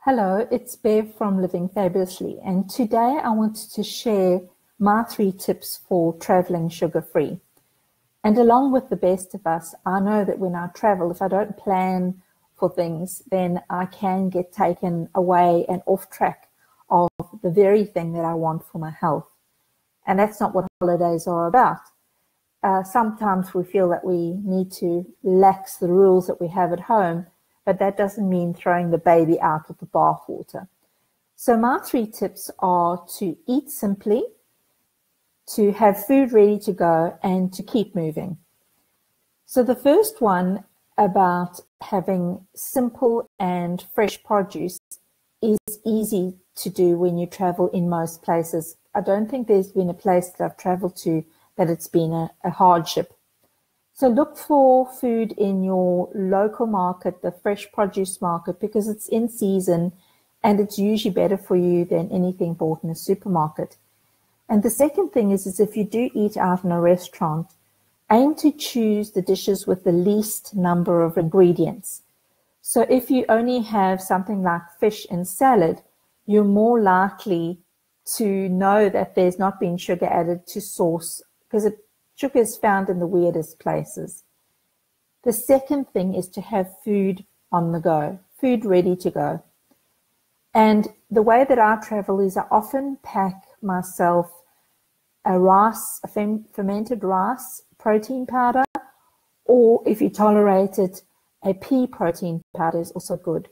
Hello, it's Bev from Living Fabulously, and today I wanted to share my 3 tips for traveling sugar-free. And along with the best of us, I know that when I travel, if I don't plan for things, then I can get taken away and off track of the very thing that I want for my health. And that's not what holidays are about. Sometimes we feel that we need to relax the rules that we have at home, but that doesn't mean throwing the baby out with the bathwater. So my 3 tips are to eat simply, to have food ready to go, and to keep moving. So the first one about having simple and fresh produce is easy to do when you travel in most places. I don't think there's been a place that I've traveled to that it's been a hardship. So look for food in your local market, the fresh produce market, because it's in season and it's usually better for you than anything bought in a supermarket. And the second thing is if you do eat out in a restaurant, aim to choose the dishes with the least number of ingredients. So if you only have something like fish and salad, you're more likely to know that there's not been sugar added to sauce, because sugar is found in the weirdest places. The second thing is to have food on the go, food ready to go. And the way that I travel is I often pack myself a fermented rice protein powder, or if you tolerate it, a pea protein powder is also good.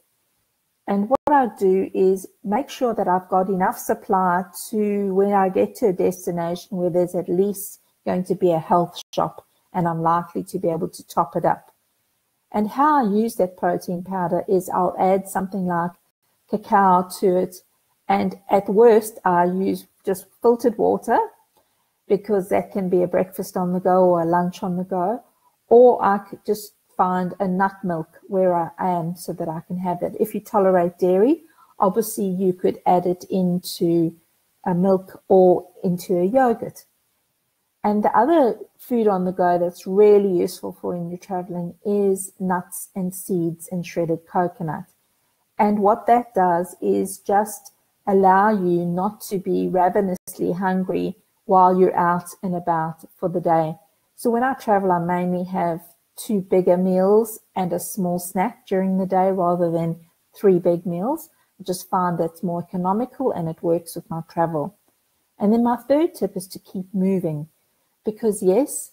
And what I do is make sure that I've got enough supply to when I get to a destination where there's at least going to be a health shop and I'm likely to be able to top it up. And how I use that protein powder is I'll add something like cacao to it, and at worst I use just filtered water, because that can be a breakfast on the go or a lunch on the go, or I could just find a nut milk where I am so that I can have it. If you tolerate dairy, obviously you could add it into a milk or into a yogurt. And the other food on the go that's really useful for when you're traveling is nuts and seeds and shredded coconut. And what that does is just allow you not to be ravenously hungry while you're out and about for the day. So when I travel, I mainly have 2 bigger meals and a small snack during the day rather than 3 big meals. I just find that's more economical and it works with my travel. And then my third tip is to keep moving. Because yes,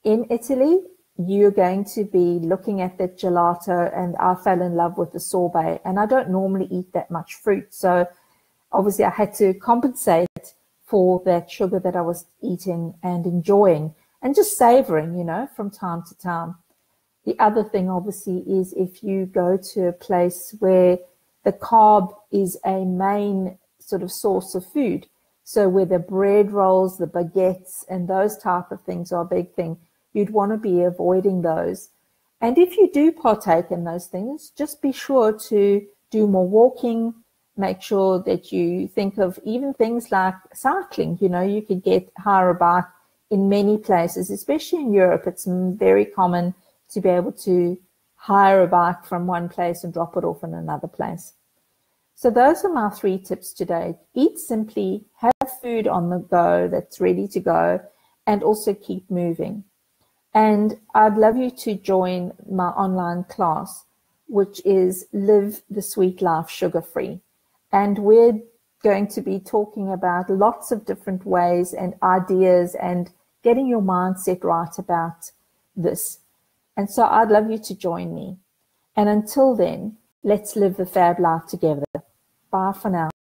in Italy, you're going to be looking at that gelato, and I fell in love with the sorbet, and I don't normally eat that much fruit. So obviously I had to compensate for that sugar that I was eating and enjoying and just savoring, from time to time. The other thing obviously is if you go to a place where the carb is a main sort of source of food, so where the bread rolls, the baguettes, and those type of things are a big thing, you'd want to be avoiding those. And if you do partake in those things, just be sure to do more walking. Make sure that you think of even things like cycling. You could hire a bike in many places, especially in Europe. It's very common to be able to hire a bike from one place and drop it off in another place. So those are my 3 tips today. Eat simply, have food on the go that's ready to go, and also keep moving. And I'd love you to join my online class, which is Live the Sweet Life Sugar-Free. And we're going to be talking about lots of different ways and ideas and getting your mindset right about this. And so I'd love you to join me. And until then, let's live the fab life together. Bye for now.